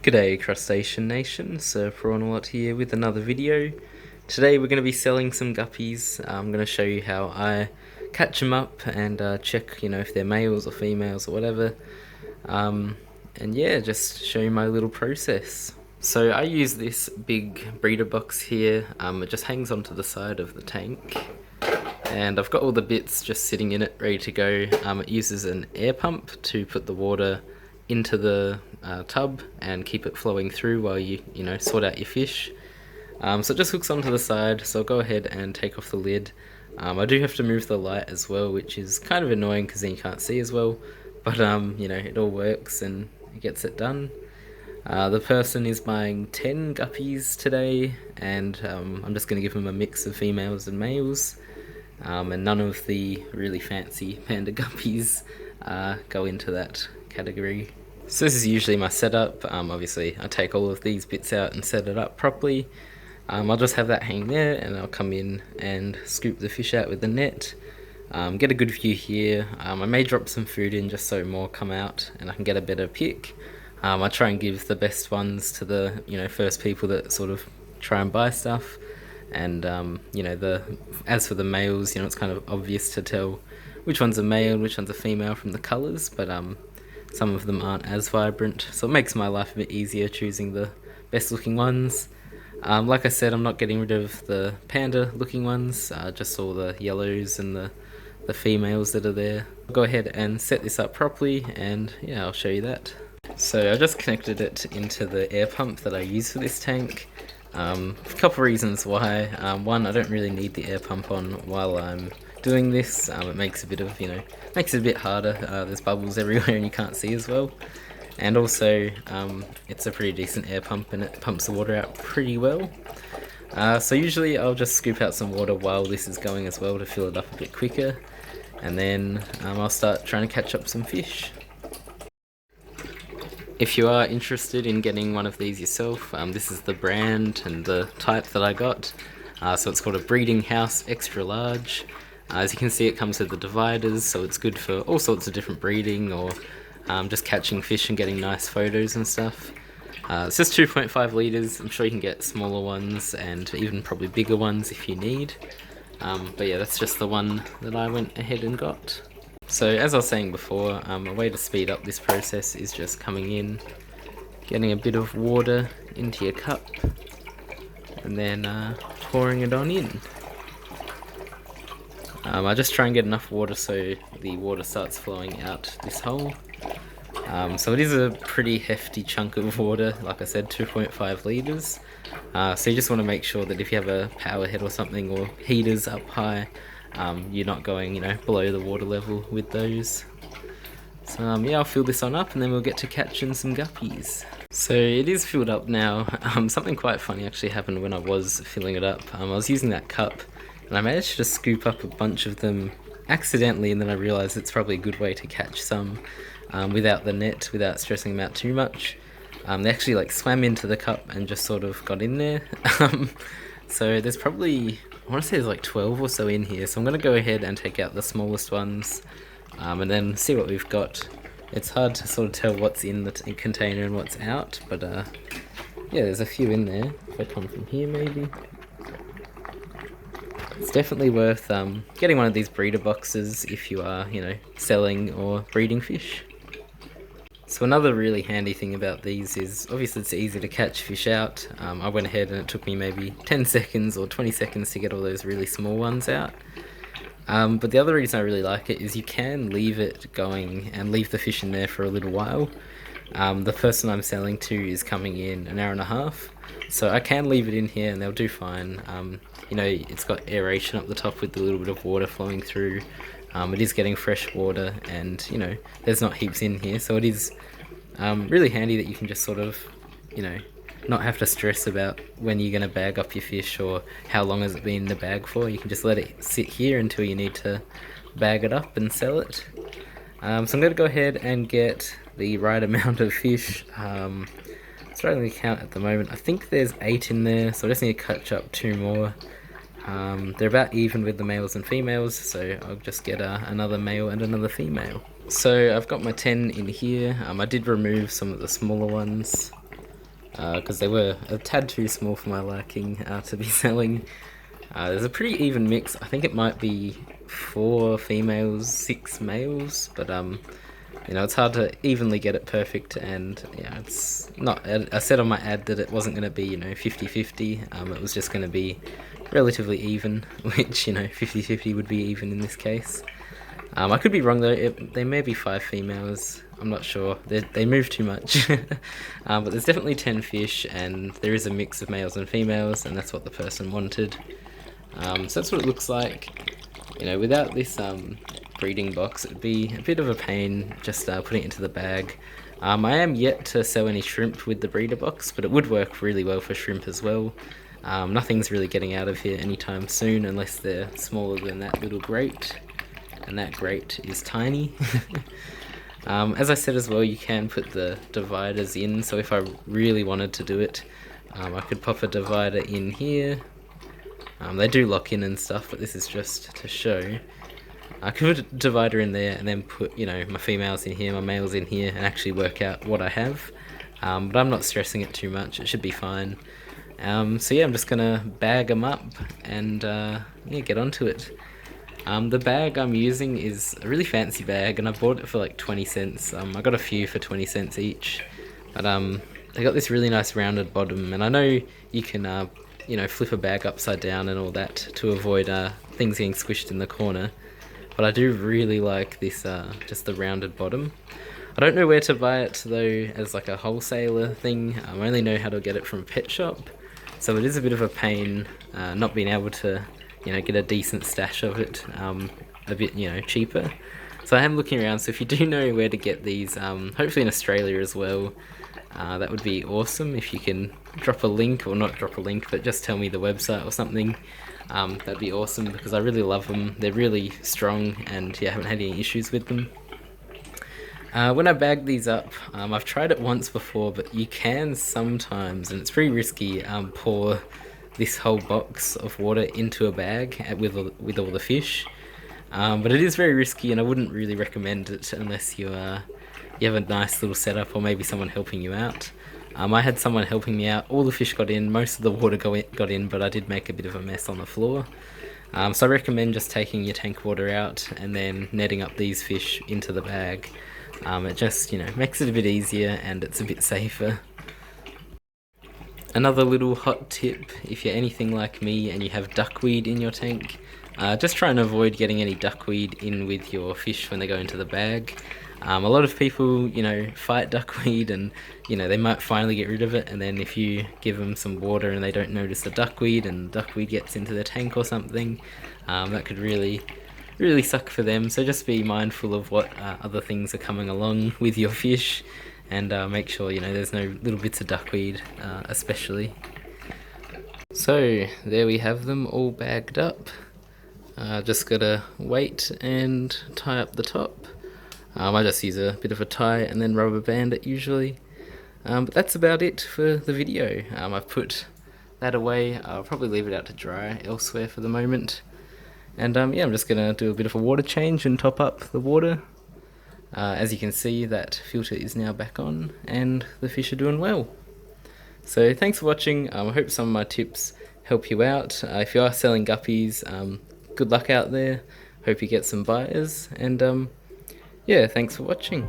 G'day Crustacean Nation, SirPrawnAlot here with another video. Today we're going to be selling some guppies. I'm going to show you how I catch them up and check, if they're males or females or whatever. And yeah, just show you my little process. So I use this big breeder box here. It just hangs onto the side of the tank. And I've got all the bits just sitting in it, ready to go. It uses an air pump to put the water into the tub and keep it flowing through while you sort out your fish. So it just hooks onto the side, so I'll go ahead and take off the lid. I do have to move the light as well, which is kind of annoying because then you can't see as well, but it all works and it gets it done. The person is buying 10 guppies today, and I'm just going to give them a mix of females and males, and none of the really fancy panda guppies go into that category. So this is usually my setup. Obviously I take all of these bits out and set it up properly. I'll just have that hang there, and I'll come in and scoop the fish out with the net. Get a good view here. I may drop some food in just so more come out and I can get a better pick. I try and give the best ones to the first people that sort of try and buy stuff, and as for the males, it's kind of obvious to tell which one's a male and which one's a female from the colours, but some of them aren't as vibrant, so it makes my life a bit easier choosing the best looking ones. Like I said, I'm not getting rid of the panda looking ones, just all the yellows and the females that are there. I'll go ahead and set this up properly, and yeah, I'll show you that. So I just connected it into the air pump that I use for this tank. A couple reasons why. One, I don't really need the air pump on while I'm doing this. It makes a bit of, makes it a bit harder. There's bubbles everywhere and you can't see as well. And also, it's a pretty decent air pump and it pumps the water out pretty well. So usually I'll just scoop out some water while this is going as well to fill it up a bit quicker. And then I'll start trying to catch up some fish. If you are interested in getting one of these yourself, this is the brand and the type that I got. So it's called a Breeding House Extra Large. As you can see, it comes with the dividers, so it's good for all sorts of different breeding or just catching fish and getting nice photos and stuff. It's just 2.5 litres. I'm sure you can get smaller ones and even probably bigger ones if you need. But yeah, that's just the one that I went ahead and got. So as I was saying before, a way to speed up this process is just coming in, getting a bit of water into your cup, and then pouring it on in. I just try and get enough water so the water starts flowing out this hole. So it is a pretty hefty chunk of water, like I said, 2.5 litres. So you just want to make sure that if you have a power head or something, or heaters up high, you're not going, below the water level with those. So yeah, I'll fill this on up and then we'll get to catching some guppies. So it is filled up now. Something quite funny actually happened when I was filling it up. I was using that cup and I managed to scoop up a bunch of them accidentally, and then I realised it's probably a good way to catch some without the net, without stressing them out too much. They actually swam into the cup and just sort of got in there. So there's probably, I want to say there's 12 or so in here, so I'm going to go ahead and take out the smallest ones and then see what we've got. It's hard to sort of tell what's in the container and what's out, but yeah, there's a few in there. If I come from here maybe. It's definitely worth getting one of these breeder boxes if you are, selling or breeding fish. So another really handy thing about these is, obviously it's easy to catch fish out. I went ahead and it took me maybe 10 seconds or 20 seconds to get all those really small ones out. But the other reason I really like it is you can leave it going and leave the fish in there for a little while. The person I'm selling to is coming in an hour and a half, so I can leave it in here and they'll do fine. It's got aeration up the top with a little bit of water flowing through. It is getting fresh water, and there's not heaps in here, so it is really handy that you can just sort of not have to stress about when you're going to bag up your fish or how long has it been in the bag for. You can just let it sit here until you need to bag it up and sell it. So I'm going to go ahead and get the right amount of fish. Struggling to count at the moment. I think there's 8 in there, so I just need to catch up 2 more. They're about even with the males and females, so I'll just get another male and another female. So I've got my 10 in here. I did remove some of the smaller ones. because they were a tad too small for my liking to be selling. There's a pretty even mix. I think it might be 4 females, 6 males, but you know, it's hard to evenly get it perfect, and yeah, it's not. I said on my ad that it wasn't going to be, you know, 50-50. It was just going to be relatively even, which, you know, 50-50 would be even in this case. I could be wrong though. They may be 5 females. I'm not sure. They move too much. But there's definitely 10 fish, and there is a mix of males and females, and that's what the person wanted. So that's what it looks like. You know, without this breeding box, it'd be a bit of a pain just putting it into the bag. I am yet to sell any shrimp with the breeder box, but it would work really well for shrimp as well. Nothing's really getting out of here anytime soon unless they're smaller than that little grate, and that grate is tiny. As I said as well, you can put the dividers in, so if I really wanted to do it, I could pop a divider in here. They do lock in and stuff, but this is just to show. I could put a divider in there and then put, you know, my females in here, my males in here, and actually work out what I have. But I'm not stressing it too much, it should be fine. So yeah, I'm just gonna bag them up and yeah, get onto it. The bag I'm using is a really fancy bag, and I bought it for like 20 cents. I got a few for 20 cents each, but they got this really nice rounded bottom, and I know you can you know, flip a bag upside down and all that to avoid things getting squished in the corner, but I do really like this just the rounded bottom. I don't know where to buy it though as like a wholesaler thing. I only know how to get it from a pet shop, so it is a bit of a pain not being able to, you know, get a decent stash of it a bit, you know, cheaper. So I am looking around, so if you do know where to get these, hopefully in Australia as well, that would be awesome. If you can drop a link, or not drop a link, but just tell me the website or something, that'd be awesome, because I really love them. They're really strong, and yeah, I haven't had any issues with them. When I bag these up, I've tried it once before, but you can sometimes, and it's pretty risky, pour this whole box of water into a bag with all the fish. But it is very risky, and I wouldn't really recommend it unless you have a nice little setup, or maybe someone helping you out. I had someone helping me out. All the fish got in, most of the water got in, but I did make a bit of a mess on the floor. So I recommend just taking your tank water out and then netting up these fish into the bag. It just, you know, makes it a bit easier, and it's a bit safer. Another little hot tip, if you're anything like me and you have duckweed in your tank, just try and avoid getting any duckweed in with your fish when they go into the bag. A lot of people, you know, fight duckweed, and, you know, they might finally get rid of it, and then if you give them some water and they don't notice the duckweed, and duckweed gets into their tank or something, that could really suck for them. So just be mindful of what other things are coming along with your fish, and make sure, you know, there's no little bits of duckweed especially. So there we have them all bagged up. Just gotta wait and tie up the top. I just use a bit of a tie and then rubber band it usually. But that's about it for the video. I've put that away. I'll probably leave it out to dry elsewhere for the moment. And yeah, I'm just gonna do a bit of a water change and top up the water. As you can see, that filter is now back on, and the fish are doing well. So thanks for watching. I hope some of my tips help you out. If you are selling guppies, good luck out there. Hope you get some buyers, and yeah, thanks for watching.